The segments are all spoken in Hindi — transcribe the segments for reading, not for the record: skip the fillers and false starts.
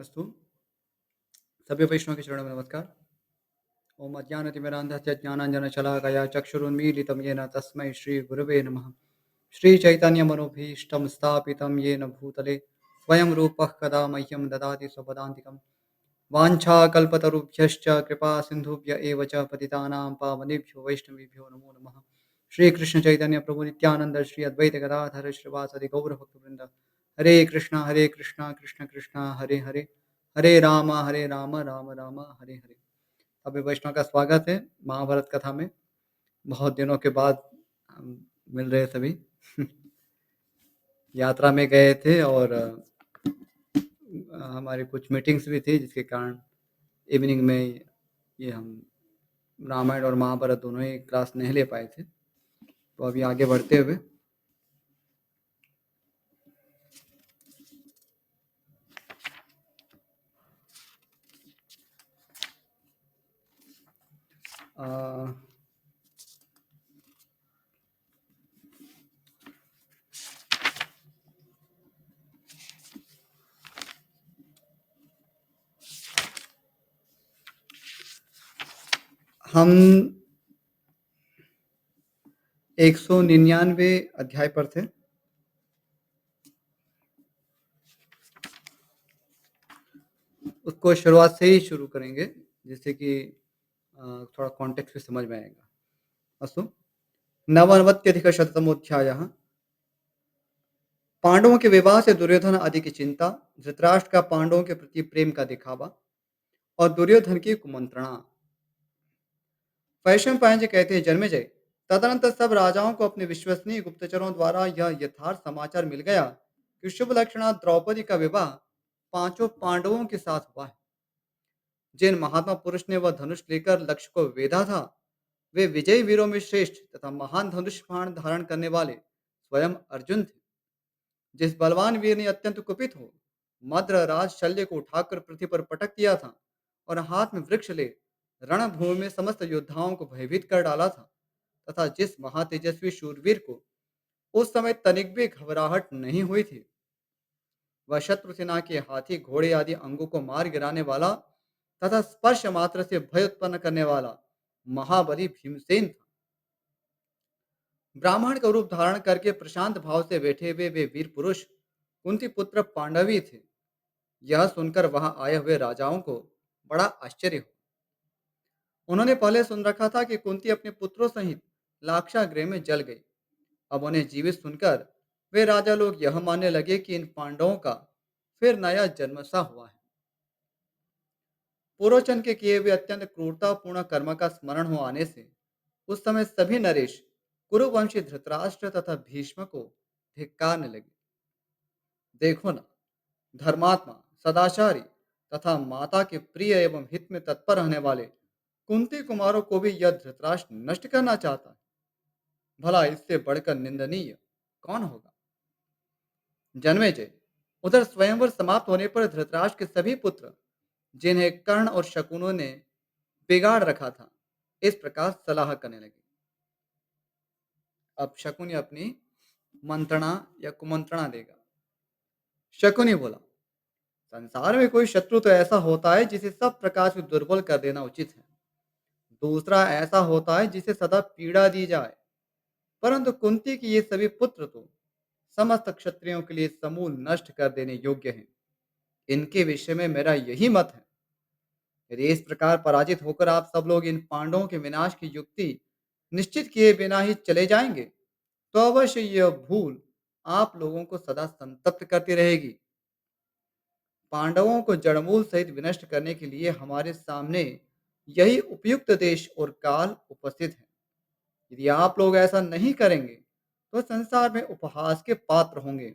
अस्तु। सभ्य वैष्णव के चरणों में नमस्कार। ओम अज्ञानतिमिरान्धस्य ज्ञानाञ्जनशलाकया चक्षुरुन्मीलितं येन तस्मै श्रीगुरवे नमः। श्रीचैतन्यमनोभीष्टं स्थापितं येन भूतले स्वयं रूपः कदा मह्यं ददाति स्वपदान्तिकं। वाञ्छाकल्पतरुभ्यश्च कृपासिन्धुभ्य एव च पतितानां पावनेभ्यो वैष्णवेभ्यो नमो नमः। श्रीकृष्ण चैतन्य प्रभु नित्यानंद श्री अद्वैत गदाधर श्रीवासदि गौरभक्तवृंद। हरे कृष्णा कृष्ण कृष्णा हरे हरे, हरे राम राम राम हरे हरे। अभी वैष्णव का स्वागत है महाभारत कथा में। बहुत दिनों के बाद हम मिल रहे सभी। यात्रा में गए थे और हमारी कुछ मीटिंग्स भी थी जिसके कारण इवनिंग में ये हम रामायण और महाभारत दोनों ही क्लास नहीं ले पाए थे। तो अभी आगे बढ़ते हुए अ, हम 199 अध्याय पर थे। उसको शुरुआत से ही शुरू करेंगे जिससे कि थोड़ा कॉन्टेक्स्ट भी समझ में आएगा। अस्तु। नवनवत्यधिकशततमोऽध्यायः। पांडवों के विवाह से दुर्योधन आदि की चिंता, धृतराष्ट्र का पांडवों के प्रति प्रेम का दिखावा और दुर्योधन की कुमंत्रणा। वैशंपायन पायन जी कहते हैं, जन्मेजय, तदनंतर सब राजाओं को अपने विश्वसनीय गुप्तचरों द्वारा यह यथार्थ समाचार मिल गया कि शुभ लक्षणा द्रौपदी का विवाह पांचों पांडवों के साथ हुआ है। जिन महात्मा पुरुष ने वह धनुष लेकर लक्ष्य को वेधा था, वे विजयी वीरों में श्रेष्ठ तथा महान धनुष बाण धारण करने वाले स्वयं अर्जुन थे। जिस बलवान वीर ने अत्यंत कुपित हो मद्र राज शल्य को उठाकर पृथ्वी पर पटक दिया था और हाथ में वृक्ष ले रणभूमि में समस्त योद्धाओं को भयभीत कर डाला था, तथा जिस महातेजस्वी शूरवीर को उस समय तनिक भी घबराहट नहीं हुई थी, वह शत्रु सेना के हाथी घोड़े आदि अंगों को मार गिराने वाला तथा स्पर्श मात्र से भय उत्पन्न करने वाला महाबली भीमसेन था। ब्राह्मण का रूप धारण करके प्रशांत भाव से बैठे हुए वे वीर पुरुष कुंती पुत्र पांडवी थे। यह सुनकर वहां आए हुए राजाओं को बड़ा आश्चर्य हुआ। उन्होंने पहले सुन रखा था कि कुंती अपने पुत्रों सहित लाक्षागृह में जल गई। अब उन्हें जीवित सुनकर वे राजा लोग यह मानने लगे कि इन पांडवों का फिर नया जन्म सा हुआ है। पूर्वचन के किए हुए अत्यंत क्रूरतापूर्ण कर्म का स्मरण हो आने से उस समय सभी नरेश कुरुवंशी धृतराष्ट्र तथा भीष्म को धिक्कारने लगे। देखो ना, धर्मात्मा, सदाचारी तथा माता के प्रिय एवं हित में तत्पर रहने वाले कुंती कुमारों को भी यह धृतराष्ट्र नष्ट करना चाहता है। भला इससे बढ़कर निंदनीय कौन होगा। जन्मेजय, उधर स्वयंवर समाप्त होने पर धृतराष्ट्र के सभी पुत्र, जिन्हें कर्ण और शकुनों ने बिगाड़ रखा था, इस प्रकार सलाह करने लगे। अब शकुनी अपनी मंत्रणा या कुमंत्रणा देगा। शकुनी बोला, संसार में कोई शत्रु तो ऐसा होता है जिसे सब प्रकार से दुर्बल कर देना उचित है। दूसरा ऐसा होता है जिसे सदा पीड़ा दी जाए। परंतु कुंती के ये सभी पुत्र तो समस्त क्षत्रियों के लिए समूल नष्ट कर देने योग्य हैं। इनके विषय में मेरा यही मत है। यदि इस प्रकार पराजित होकर आप सब लोग इन पांडवों के विनाश की युक्ति निश्चित किए बिना ही चले जाएंगे, तो अवश्य यह भूल आप लोगों को सदा संतप्त करती रहेगी। पांडवों को जड़मूल सहित विनष्ट करने के लिए हमारे सामने यही उपयुक्त देश और काल उपस्थित है। यदि आप लोग ऐसा नहीं करेंगे तो संसार में उपहास के पात्र होंगे।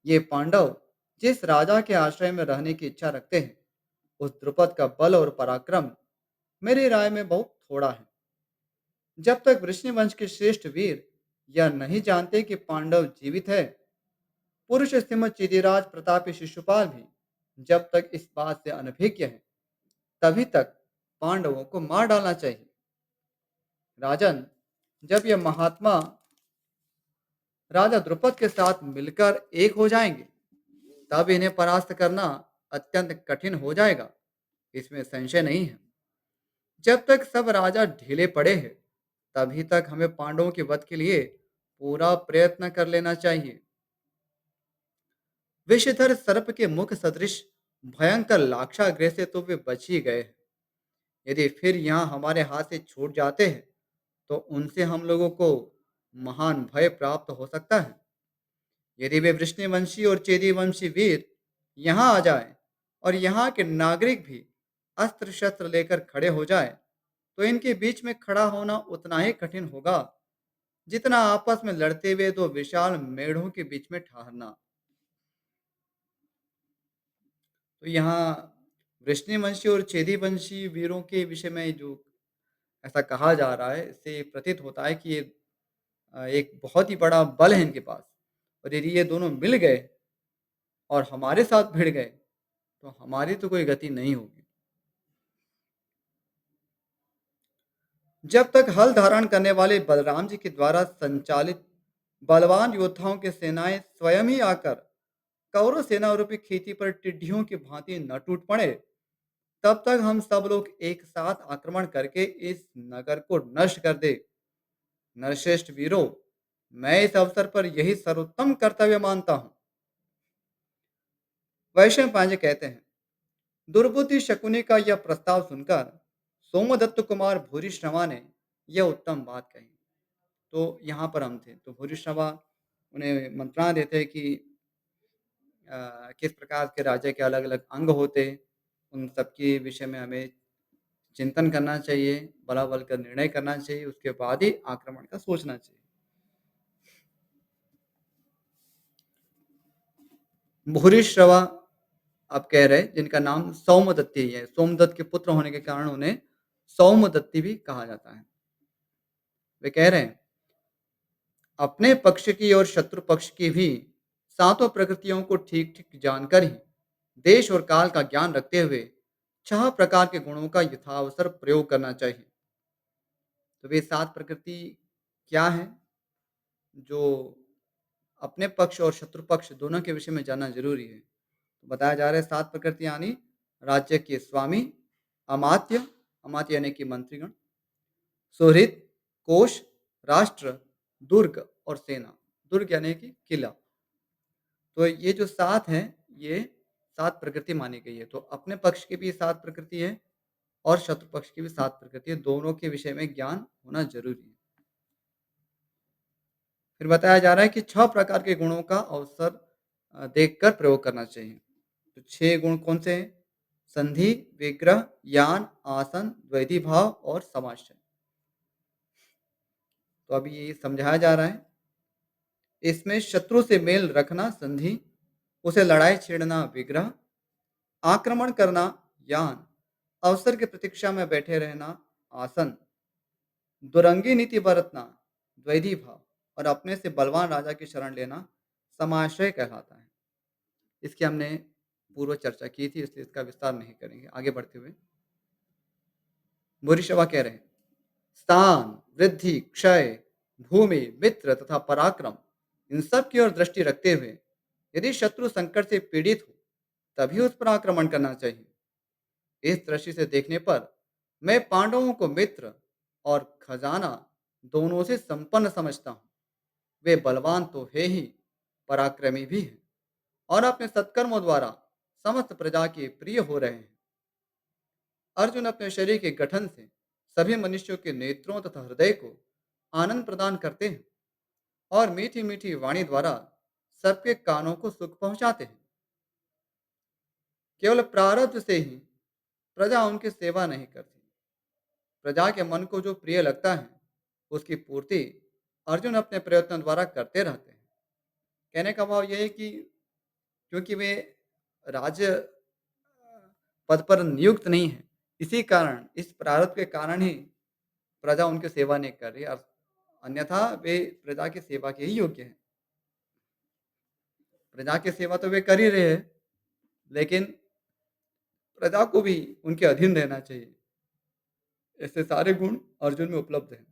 ये पांडव जिस राजा के आश्रय में रहने की इच्छा रखते हैं, उस द्रुपद का बल और पराक्रम मेरी राय में बहुत थोड़ा है। जब तक वृष्णिवंश के श्रेष्ठ वीर यह नहीं जानते कि पांडव जीवित है, पुरुष सिंह चिदिराज प्रतापी शिशुपाल भी जब तक इस बात से अनभिज्ञ है, तभी तक पांडवों को मार डालना चाहिए। राजन, जब यह महात्मा राजा द्रुपद के साथ मिलकर एक हो जाएंगे, तब इन्हें परास्त करना अत्यंत कठिन हो जाएगा, इसमें संशय नहीं है। जब तक सब राजा ढीले पड़े हैं, तभी तक हमें पांडवों के वध के लिए पूरा प्रयत्न कर लेना चाहिए। विषधर सर्प के मुख सदृश भयंकर लाक्षागृह से तो वे बच ही गए हैं। यदि फिर यहाँ हमारे हाथ से छूट जाते हैं, तो उनसे हम लोगों को महान भय प्राप्त हो सकता है। यदि वे वृष्णिवंशी और चेदीवंशी वीर यहाँ आ जाएं और यहाँ के नागरिक भी अस्त्र शस्त्र लेकर खड़े हो जाएं, तो इनके बीच में खड़ा होना उतना ही कठिन होगा जितना आपस में लड़ते हुए दो विशाल मेढ़ों के बीच में ठहरना। तो यहाँ वृष्णिवंशी और चेदीवंशी वीरों के विषय में जो ऐसा कहा जा रहा है, इससे प्रतीत होता है कि ये एक बहुत ही बड़ा बल है इनके पास, और यदि ये दोनों मिल गए और हमारे साथ भिड़ गए, तो हमारी तो कोई गति नहीं होगी। जब तक हल धारण करने वाले बलराम जी के द्वारा संचालित बलवान योद्धाओं की सेनाएं स्वयं ही आकर कौरव सेना रूपी खेती पर टिड्डियों की भांति न टूट पड़े, तब तक हम सब लोग एक साथ आक्रमण करके इस नगर को नष्ट कर दे। नरश्रेष्ठ वीरों, मैं इस अवसर पर यही सर्वोत्तम कर्तव्य मानता हूँ। वैशंपायन पांडे कहते हैं, दुर्बुद्धि शकुनी का यह प्रस्ताव सुनकर सोमदत्त कुमार भूरिश्रवा ने यह उत्तम बात कही। तो यहाँ पर हम थे, तो भूरिश्रवा उन्हें मंत्रणा देते कि किस प्रकार के राज्य के अलग अलग अंग होते, उन सबके विषय में हमें चिंतन करना चाहिए, बला बल कर निर्णय करना चाहिए, उसके बाद ही आक्रमण का सोचना चाहिए। भूरिश्रवा आप कह रहे हैं, जिनका नाम सौमदत्ती है, सोमदत्त के पुत्र होने के कारण उन्हें सौमदत्ती भी कहा जाता है। वे कह रहे हैं, अपने पक्ष की और शत्रु पक्ष की भी सातों प्रकृतियों को ठीक ठीक जानकर ही देश और काल का ज्ञान रखते हुए छह प्रकार के गुणों का यथावसर प्रयोग करना चाहिए। तो वे सात प्रकृति क्या है, जो अपने पक्ष और शत्रु पक्ष दोनों के विषय में जानना जरूरी है। तो बताया जा रहा है, सात प्रकृति यानी राज्य के स्वामी, अमात्य, अमात्य यानी कि मंत्रीगण, सुहृद, कोश, राष्ट्र, दुर्ग और सेना। दुर्ग यानी कि किला। तो ये जो सात हैं, ये सात प्रकृति मानी गई है। तो अपने पक्ष की भी सात प्रकृति है और शत्रु पक्ष की भी सात प्रकृति है, दोनों के विषय में ज्ञान होना जरूरी है। फिर बताया जा रहा है कि छह प्रकार के गुणों का अवसर देखकर प्रयोग करना चाहिए। तो छह गुण कौन से हैं? संधि, विग्रह, यान, आसन, द्वैधी भाव और समाश्रय। तो अभी ये समझाया जा रहा है, इसमें शत्रु से मेल रखना संधि, उसे लड़ाई छेड़ना विग्रह, आक्रमण करना यान, अवसर की प्रतीक्षा में बैठे रहना आसन, दुरंगी नीति बरतना द्वैधी भाव, और अपने से बलवान राजा की शरण लेना समाश्रय कहलाता है। इसकी हमने पूर्व चर्चा की थी, इसलिए इसका विस्तार नहीं करेंगे। आगे बढ़ते हुए भूरिश्रवा कह रहे हैं, स्थान, वृद्धि, क्षय, भूमि, मित्र तथा पराक्रम, इन सब की ओर दृष्टि रखते हुए यदि शत्रु संकट से पीड़ित हो, तभी उस पर आक्रमण करना चाहिए। इस दृष्टि से देखने पर मैं पांडवों को मित्र और खजाना दोनों से संपन्न समझता हूँ। वे बलवान तो है ही, पराक्रमी भी हैं और अपने सत्कर्मों द्वारा समस्त प्रजा के प्रिय हो रहे हैं। अर्जुन अपने शरीर के गठन से सभी मनुष्यों के नेत्रों तथा हृदय को आनंद प्रदान करते हैं और मीठी मीठी वाणी द्वारा सबके कानों को सुख पहुंचाते हैं। केवल प्रारब्ध से ही प्रजा उनकी सेवा नहीं करती। प्रजा के मन को जो प्रिय लगता है, उसकी पूर्ति अर्जुन अपने प्रयत्नों द्वारा करते रहते हैं। कहने का भाव यह है कि क्योंकि वे राज्य पद पर नियुक्त नहीं है, इसी कारण, इस प्रारब्ध के कारण ही प्रजा उनकी सेवा नहीं कर रही, अन्यथा वे प्रजा की सेवा के ही योग्य हैं। प्रजा की सेवा तो वे कर ही रहे हैं, लेकिन प्रजा को भी उनके अधीन रहना चाहिए। ऐसे सारे गुण अर्जुन में उपलब्ध हैं।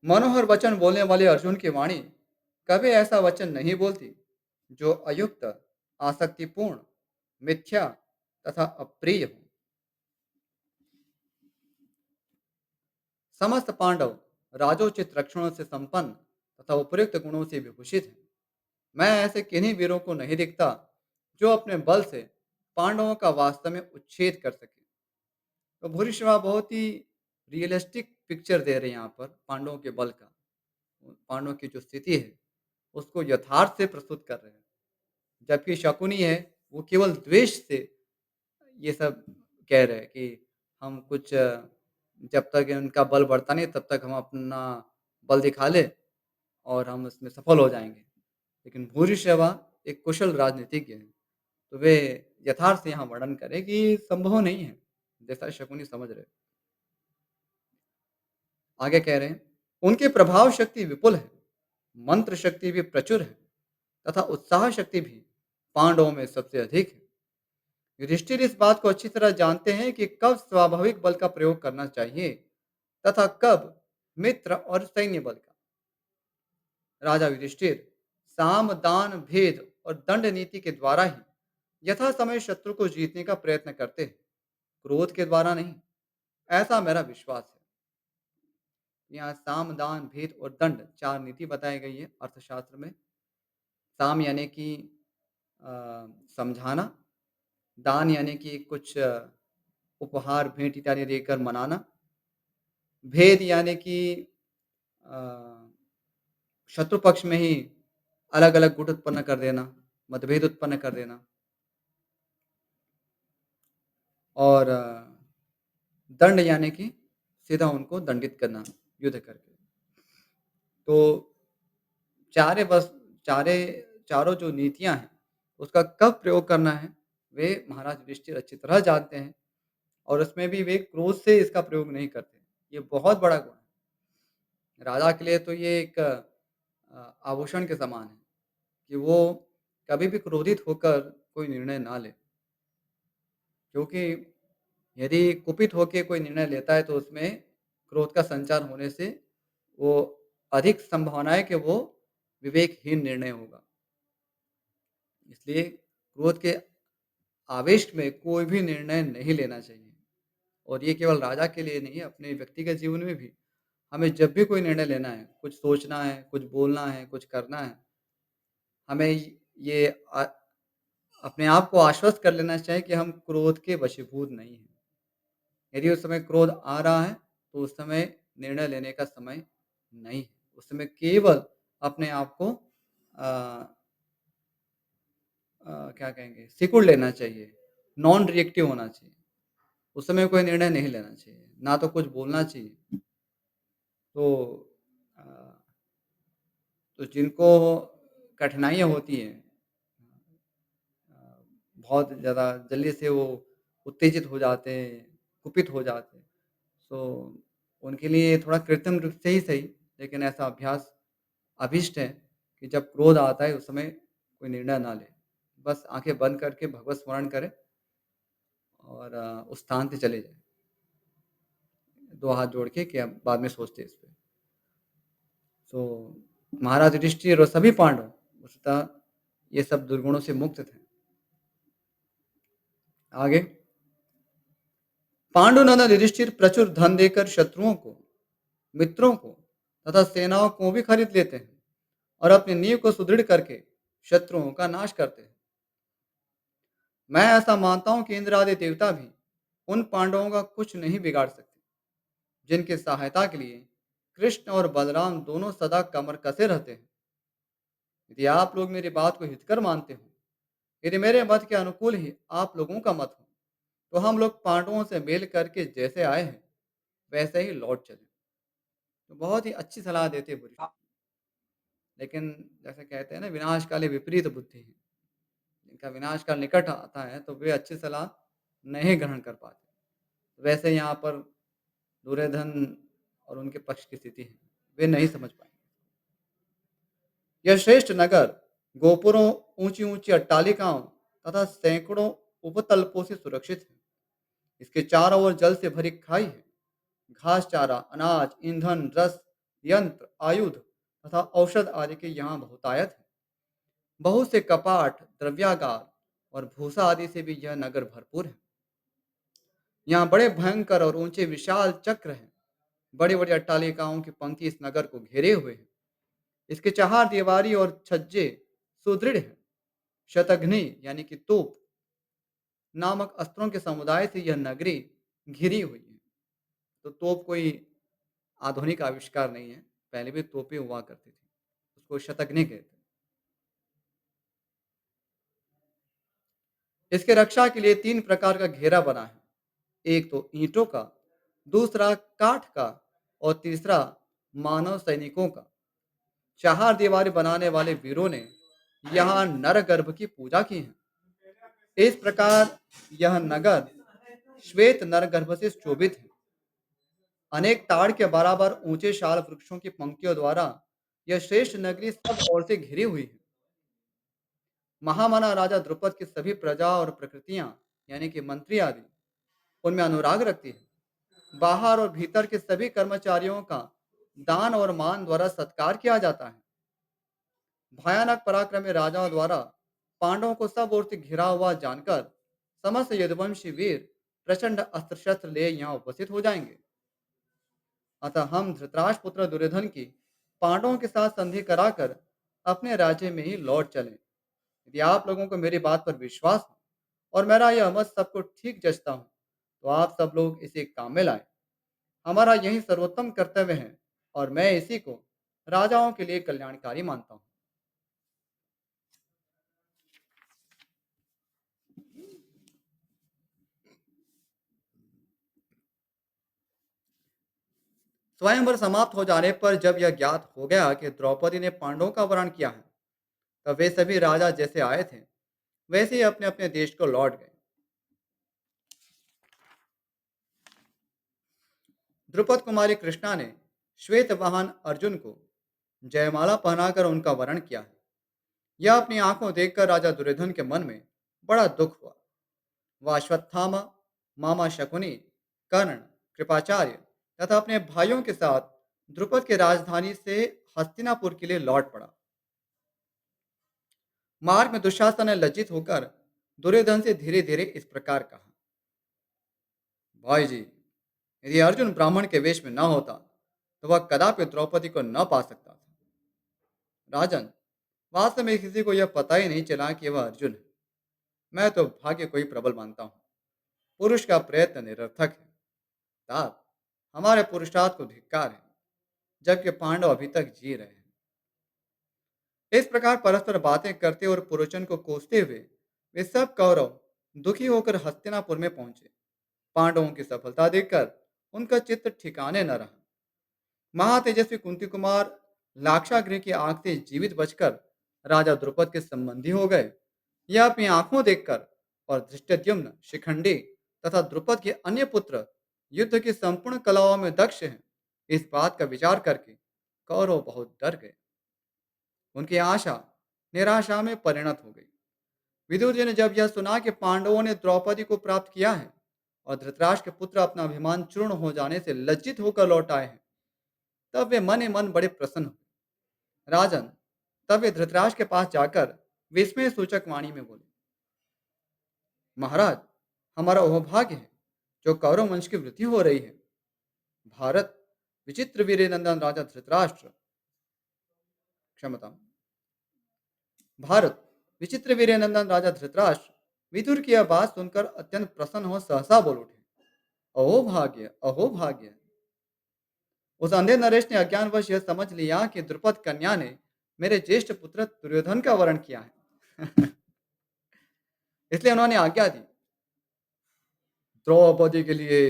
मनोहर वचन बोलने वाले अर्जुन की वाणी कभी ऐसा वचन नहीं बोलती जो अयुक्त, आसक्तिपूर्ण, मिथ्या तथा अप्रिय हो। समस्त पांडव राजोचित लक्षणों से संपन्न तथा उपयुक्त गुणों से विभूषित हैं। मैं ऐसे किन्हीं वीरों को नहीं दिखता जो अपने बल से पांडवों का वास्तव में उच्छेद कर सके। तो भूरिश्रवा बहुत ही रियलिस्टिक पिक्चर दे रहे हैं यहाँ पर पांडवों के बल का। पांडवों की जो स्थिति है उसको यथार्थ से प्रस्तुत कर रहे हैं। जबकि शकुनी है वो केवल द्वेष से ये सब कह रहे हैं कि हम कुछ जब तक इनका बल बढ़ता नहीं तब तक हम अपना बल दिखा ले और हम इसमें सफल हो जाएँगे। लेकिन भूरिश्रवा एक कुशल राजनीतिज्ञ हैं, तो वे यथार्थ से यहाँ वर्णन करें कि संभव नहीं है, जैसा शकुनी समझ रहे। आगे कह रहे हैं, उनकी प्रभाव शक्ति विपुल है, मंत्र शक्ति भी प्रचुर है तथा उत्साह शक्ति भी पांडवों में सबसे अधिक है। युधिष्ठिर इस बात को अच्छी तरह जानते हैं कि कब स्वाभाविक बल का प्रयोग करना चाहिए तथा कब मित्र और सैन्य बल का। राजा युधिष्ठिर साम दान भेद और दंड नीति के द्वारा ही यथा समय शत्रु को जीतने का प्रयत्न करते हैं, क्रोध के द्वारा नहीं। ऐसा मेरा विश्वास है। यहाँ साम दान भेद और दंड चार नीति बताई गई है अर्थशास्त्र में। साम यानी कि अ, समझाना, दान यानी कि कुछ उपहार भेंट इत्यादि देकर मनाना, भेद यानी कि अ, शत्रु पक्ष में ही अलग-अलग गुट उत्पन्न कर देना, मतभेद उत्पन्न कर देना और दंड यानी कि सीधा उनको दंडित करना युद्ध करके। तो चारे बस चारे चारों जो नीतियाँ हैं, उसका कब प्रयोग करना है, वे महाराज युधिष्ठिर अच्छी तरह जानते हैं और उसमें भी वे क्रोध से इसका प्रयोग नहीं करते। ये बहुत बड़ा गुण है। राजा के लिए तो ये एक आभूषण के समान है कि वो कभी भी क्रोधित होकर कोई निर्णय ना ले। क्योंकि यदि कुपित होके कोई निर्णय लेता है तो उसमें क्रोध का संचार होने से वो अधिक संभावना है कि वो विवेकहीन निर्णय होगा। इसलिए क्रोध के आवेश में कोई भी निर्णय नहीं लेना चाहिए और ये केवल राजा के लिए नहीं है, अपने व्यक्तिगत जीवन में भी हमें जब भी कोई निर्णय लेना है, कुछ सोचना है, कुछ बोलना है, कुछ करना है, हमें ये अपने आप को आश्वस्त कर लेना चाहिए कि हम क्रोध के वशीभूत नहीं हैं। यदि उस समय क्रोध आ रहा है, तो उस समय निर्णय लेने का समय नहीं है। उस समय केवल अपने आप को क्या कहेंगे सिकुड़ लेना चाहिए, नॉन रिएक्टिव होना चाहिए। उस समय कोई निर्णय नहीं लेना चाहिए, ना तो कुछ बोलना चाहिए। तो अ, तो जिनको कठिनाइयाँ होती हैं बहुत ज़्यादा जल्दी से वो उत्तेजित हो जाते हैं, कुपित हो जाते हैं। तो उनके लिए थोड़ा कृत्रिम रूप से ही सही, लेकिन ऐसा अभ्यास अभीष्ट है कि जब क्रोध आता है उस समय कोई निर्णय ना लें। बस आँखें बंद करके भगवत स्मरण करें और उस स्थान से चले जाएँ। 2 हाथ जोड़ के कि अब बाद में सोचते हैं इस पे। तो महाराज युधिष्ठिर और सभी पांडव वस्तुतः ये सब दुर्गुणों से मुक्त थे। आगे पांडुनंदन युधिष्ठिर प्रचुर धन देकर शत्रुओं को, मित्रों को तथा सेनाओं को भी खरीद लेते हैं और अपनी नींव को सुदृढ़ करके शत्रुओं का नाश करते हैं। मैं ऐसा मानता हूं कि इंद्र आदि देवता भी उन पांडवों का कुछ नहीं बिगाड़ सकते, जिनकी सहायता के लिए कृष्ण और बलराम दोनों सदा कमर कसे रहते हैं। यदि आप लोग मेरी बात को हितकर मानते हो, यदि मेरे मत के अनुकूल ही आप लोगों का मत हो, तो हम लोग पांडवों से मेल करके जैसे आए हैं वैसे ही लौट चले। तो बहुत ही अच्छी सलाह देते हैं बुरी, लेकिन जैसे कहते हैं ना विनाश काले विपरीत बुद्धि है। जिनका विनाश काल निकट आता है तो वे अच्छी सलाह नहीं ग्रहण कर पाते। वैसे यहाँ पर दुर्योधन और उनके पक्ष की स्थिति है, वे नहीं समझ पाएंगे। यह श्रेष्ठ नगर गोपुरों, ऊंची ऊंची अट्टालिकाओं तथा सैकड़ों उपतल्पों से सुरक्षित है। इसके चारों ओर जल से भरी खाई है। घास चारा, अनाज, ईंधन, रस, यंत्र, आयुध तथा औषध आदि के यहाँ बहुतायत है। बहुत से कपाट, द्रव्यागार और भूसा आदि से भी यह नगर भरपूर है। यहाँ बड़े भयंकर और ऊंचे विशाल चक्र हैं। बड़ी बड़ी अट्टालिकाओं की पंक्ति इस नगर को घेरे हुए है। इसके चार दीवारी और छज्जे सुदृढ़ हैं। शतघ्नि यानी कि तोप नामक अस्त्रों के समुदाय से यह नगरी घिरी हुई है। तो तोप कोई आधुनिक आविष्कार नहीं है, पहले भी तोपें हुआ करती थी। उसको शतघ्नि कहते हैं। इसके रक्षा के लिए तीन प्रकार का घेरा बना है। एक तो ईंटों का, दूसरा काठ का और तीसरा मानव सैनिकों का। चार दीवारी बनाने वाले वीरों ने यहाँ नरगर्भ की पूजा की है। इस प्रकार यह नगर श्वेत नरगर्भ से शोभित है। अनेक ताड़ के बराबर ऊंचे शाल वृक्षों की पंक्तियों द्वारा यह श्रेष्ठ नगरी सब ओर से घिरी हुई है। महामना राजा द्रुपद की सभी प्रजा और प्रकृतियां यानी कि मंत्री आदि उनमें अनुराग रखती है। बाहर और भीतर के सभी कर्मचारियों का दान और मान द्वारा सत्कार किया जाता है। भयानक पराक्रमी राजाओं द्वारा पांडवों को सब ओर से घिरा हुआ जानकर समस्त यदुवंशी वीर प्रचंड अस्त्र शस्त्र ले यहाँ उपस्थित हो जाएंगे। अतः हम धृतराष्ट्र पुत्र दुर्योधन की पांडवों के साथ संधि कराकर अपने राज्य में ही लौट चलें। यदि आप लोगों को मेरी बात पर विश्वास हो और मेरा यह मत सबको ठीक जचता हो, तो आप सब लोग इसे काम में लाएं। हमारा यही सर्वोत्तम कर्तव्य है और मैं इसी को राजाओं के लिए कल्याणकारी मानता हूँ। स्वयंवर समाप्त हो जाने पर जब यह ज्ञात हो गया कि द्रौपदी ने पांडवों का वरण किया है, तब वे सभी राजा जैसे आए थे वैसे ही अपने अपने देश को लौट गए। द्रुपद कुमारी कृष्णा ने श्वेत वाहन अर्जुन को जयमाला पहनाकर उनका वरण किया है। यह अपनी आंखों देखकर राजा दुर्योधन के मन में बड़ा दुख हुआ। वह अश्वत्थामा, मामा शकुनी, कर्ण, कृपाचार्य तथा अपने भाइयों के साथ द्रुपद की राजधानी से हस्तिनापुर के लिए लौट पड़ा। मार्ग में दुशासन ने लज्जित होकर दुर्योधन से धीरे धीरे इस प्रकार कहा, भाई जी, यदि अर्जुन ब्राह्मण के वेश में न होता तो वह कदापि द्रौपदी को न पा सकता था। राजन, वास्तव में किसी को यह पता ही नहीं चला कि वह अर्जुन है। मैं तो भाग्य को ही प्रबल मानता हूँ। पुरुष का प्रयत्न निरर्थक है। तात, हमारे पुरुषार्थ को धिक्कार है, जबकि पांडव अभी तक जी रहे हैं। इस प्रकार परस्पर बातें करते और पुरोचन को कोसते हुए वे सब कौरव दुखी होकर हस्तिनापुर में पहुंचे। पांडवों की सफलता देखकर उनका चित्त ठिकाने न रहा। महातेजस्वी कुंती कुमार लाक्षागृह की आग से जीवित बचकर राजा द्रुपद के संबंधी हो गए। यह अपनी आंखों देखकर और धृष्टद्युम्न, शिखंडी तथा द्रुपद के अन्य पुत्र युद्ध की संपूर्ण कलाओं में दक्ष हैं, इस बात का विचार करके कौरव बहुत डर गए। उनकी आशा निराशा में परिणत हो गई। विदुर जी ने जब यह सुना कि पांडवों ने द्रौपदी को प्राप्त किया है और धृतराष्ट्र के पुत्र अपना अभिमान चूर्ण हो जाने से लज्जित होकर लौट आए हैं, तब वे मन ही मन बड़े प्रसन्न हुए। राजन, तब वे धृतराष्ट्र के पास जाकर विस्मय सूचक वाणी में बोले, महाराज, हमारा वह भाग्य है जो कौरव वंश की वृद्धि हो रही है। भारत विचित्र वीर नंदन राजा धृतराष्ट्र, क्षमता, भारत विचित्र वीर नंदन राजा धृतराष्ट्र विदुर की यह बात सुनकर अत्यंत प्रसन्न हो सहसा बोल उठे, अहो भाग्य, अहो भाग्य। उस अंधे नरेश ने अज्ञानवश यह समझ लिया कि द्रुपद कन्या ने मेरे ज्येष्ठ पुत्र दुर्योधन का वरण किया है। इसलिए उन्होंने आज्ञा दी, द्रौपदी के लिए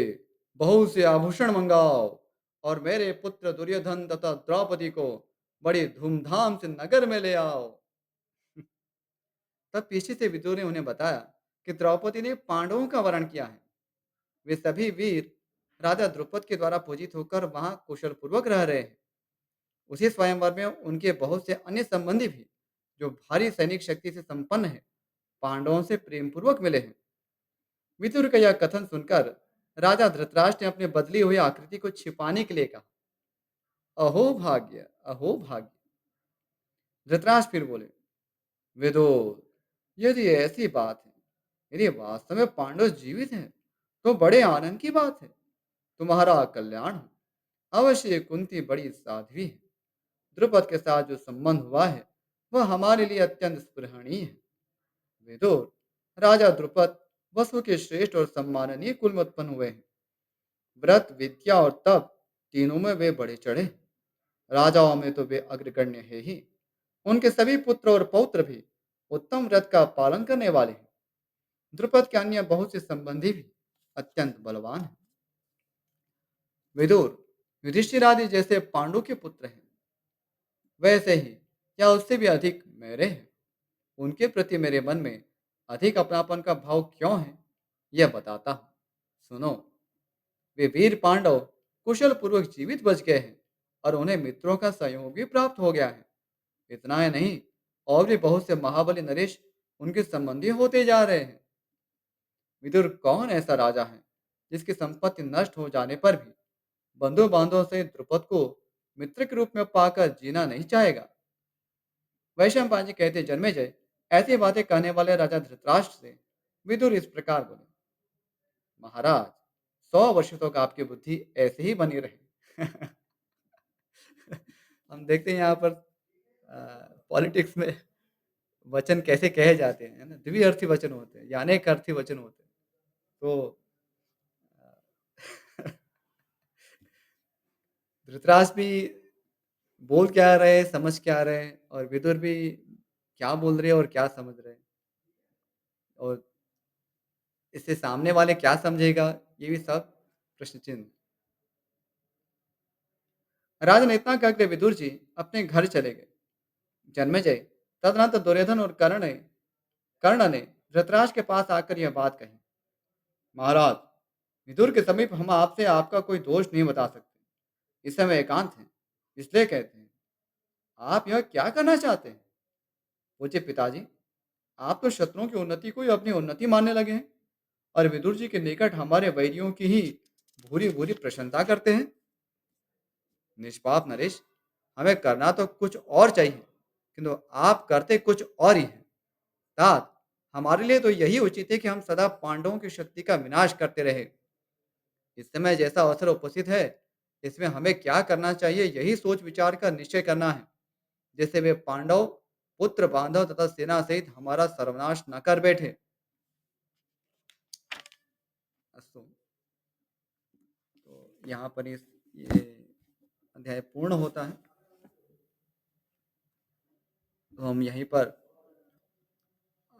बहुत से आभूषण मंगाओ और मेरे पुत्र दुर्योधन तथा द्रौपदी को बड़ी धूमधाम से नगर में ले आओ। तब पीछे से विदुर ने उन्हें बताया कि द्रौपदी ने पांडवों का वरण किया है। वे सभी वीर राजा द्रुपद के द्वारा पूजित होकर वहां कुशल पूर्वक रह रहे हैं। उसी स्वयंवर में उनके बहुत से अन्य संबंधी भी, जो भारी सैनिक शक्ति से संपन्न है, पांडवों से प्रेम पूर्वक मिले हैं। विदुर का यह कथन सुनकर राजा धृतराष्ट्र ने अपनी बदली हुई आकृति को छिपाने के लिए कहा, अहो भाग्य, अहो भाग्य। धृतराष्ट्र फिर बोले, विदुर, यदि ऐसी बात है, यदि वास्तव में पांडव जीवित हैं, तो बड़े आनंद की बात है। तुम्हारा कल्याण हो। अवश्य ये कुंती बड़ी साध्वी है। द्रुपद के साथ जो संबंध हुआ है, वह हमारे लिए अत्यंत स्पृहणीय है। विदुर, राजा द्रुपद वसु के श्रेष्ठ और सम्माननीय कुल में उत्पन्न हुए हैं। व्रत, विद्या और तप तीनों में वे बड़े चढ़े। राजाओं में तो वे अग्रगण्य है ही। उनके सभी पुत्र और पौत्र भी उत्तम व्रत का पालन करने वाले हैं। द्रुपद के अन्य बहुत से संबंधी भी अत्यंत बलवान हैं। विदुर, युधिष्ठिर आदि जैसे पांडु के पुत्र हैं, वैसे ही या उससे भी अधिक मेरे हैं। उनके प्रति मेरे मन में अधिक अपनापन का भाव क्यों है, यह बताता हूँ। सुनो, वे वीर पांडव कुशल पूर्वक जीवित बच गए हैं और उन्हें मित्रों का सहयोग भी प्राप्त हो गया है। इतना ही नहीं, और भी बहुत से महाबली नरेश उनके संबंधी होते जा रहे हैं। विदुर, कौन ऐसा राजा है जिसकी संपत्ति नष्ट हो जाने पर भी बंधु बांधवों से द्रुपद को मित्र के रूप में पाकर जीना नहीं चाहेगा? वैशंपायन जी कहते, जन्मे जय, ऐसी बातें कहने वाले राजा धृतराष्ट्र से विदुर इस प्रकार बोले, महाराज, 100 वर्ष तक आपकी बुद्धि ऐसे ही बनी रहे। हम देखते हैं यहाँ पर पॉलिटिक्स में वचन कैसे कहे जाते हैं, है ना? द्विअर्थी वचन होते हैं या अनेक अर्थी वचन होते हैं। तो अ, धृतराष्ट्र भी बोल क्या रहे हैं, समझ क्या रहे हैं, और विदुर भी क्या बोल रहे हैं और क्या समझ रहे हैं, और इससे सामने वाले क्या समझेगा, ये भी सब प्रश्न चिन्ह। राजा ने इतना कहकर विदुर जी अपने घर चले गए। जन्मेजय, तदनंतर दुर्योधन और कर्ण ने धृतराष्ट्र के पास आकर यह बात कही, महाराज, विदुर के समीप हम आपसे आपका कोई दोष नहीं बता सकते। इस समय एकांत है, इसलिए कहते हैं, आप यह क्या करना चाहते हैं? पूछे, पिताजी, आप तो शत्रुओं की उन्नति को ही अपनी उन्नति मानने लगे हैं और विदुर जी के निकट हमारे वैरियों की ही भूरी भूरी प्रशंसा करते हैं। निष्पाप नरेश, हमें करना तो कुछ और चाहिए, किंतु आप करते कुछ और ही हैं। तात, हमारे लिए तो यही उचित है कि हम सदा पांडवों की शक्ति का विनाश करते रहे। इस समय जैसा अवसर उपस्थित है, इसमें हमें क्या करना चाहिए, यही सोच विचार कर निश्चय करना है, जैसे वे पांडव पुत्र बांधव तथा सेना सहित हमारा सर्वनाश न कर बैठे। अस्तु, तो यहाँ पर इस ये अध्याय पूर्ण होता है। तो हम यहीं पर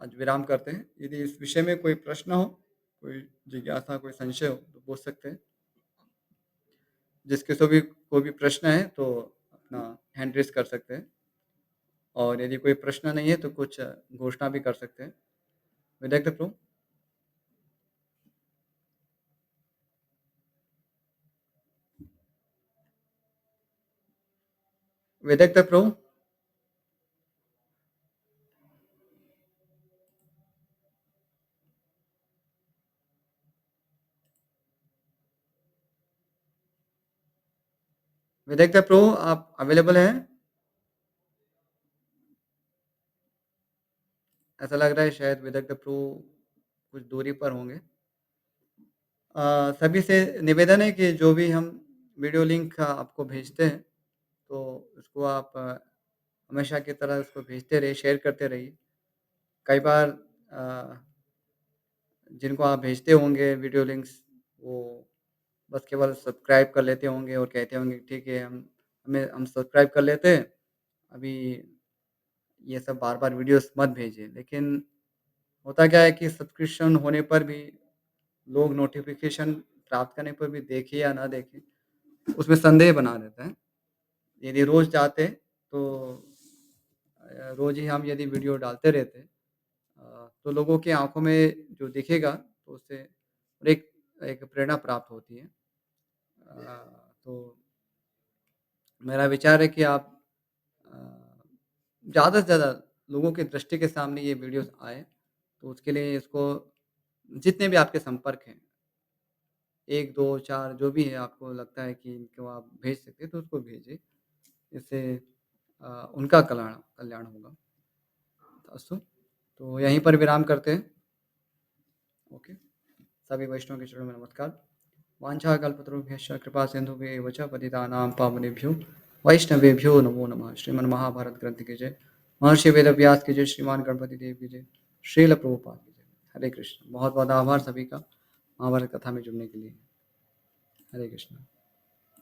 आज विराम करते हैं। यदि इस विषय में कोई प्रश्न हो, कोई जिज्ञासा, कोई संशय हो, तो पूछ सकते हैं। जिसके सभी कोई भी प्रश्न है तो अपना हैंड रेज़ कर सकते हैं, और यदि कोई प्रश्न नहीं है तो कुछ घोषणा भी कर सकते हैं। विदाई प्रभु। विदाई प्रभु। विदाई प्रभु, आप अवेलेबल हैं? ऐसा लग रहा है शायद विदाई प्रभु कुछ दूरी पर होंगे। सभी से निवेदन है कि जो भी हम वीडियो लिंक आपको भेजते हैं, तो उसको आप हमेशा की तरह उसको भेजते रहिए, शेयर करते रहिए। कई बार जिनको आप भेजते होंगे वीडियो लिंक्स, वो बस केवल सब्सक्राइब कर लेते होंगे और कहते होंगे ठीक है, हम सब्सक्राइब कर लेते हैं, अभी ये सब बार-बार वीडियोस मत भेजिए। लेकिन होता क्या है कि सब्सक्रिप्शन होने पर भी लोग नोटिफ़िकेशन प्राप्त करने पर भी देखें या ना देखें, उसमें संदेह बना रहता है। यदि रोज़ जाते तो रोज़ ही हम यदि वीडियो डालते रहते, तो लोगों की आँखों में जो दिखेगा तो उससे एक एक प्रेरणा प्राप्त होती है। तो मेरा विचार है कि आप अ, ज़्यादा से ज़्यादा लोगों की दृष्टि के सामने ये वीडियोज़ आए, तो उसके लिए इसको जितने भी आपके संपर्क हैं, 1, 2, 4 जो भी है आपको लगता है कि इनको आप भेज सकते हैं, तो उसको भेजिए। इससे उनका कल्याण कल्याण होगा। अस्तु। तो यहीं पर विराम करते हैं। ओके। सभी वैष्णव के चरणों में नमस्कार। वाञ्छाकल्पतरुभ्यश्च कृपा सिन्धुभ्यः एव च पतितानां पावनेभ्यो वैष्णवेभ्यो नमो नमः। श्रीमद् महाभारत ग्रंथ की जय। महर्षि वेदव्यास की जय। श्रीमान गणपति देव की जय। श्रील प्रभुपाद की जय। हरे कृष्ण। बहुत बहुत आभार सभी का महाभारत कथा में जुड़ने के लिए। हरे कृष्ण।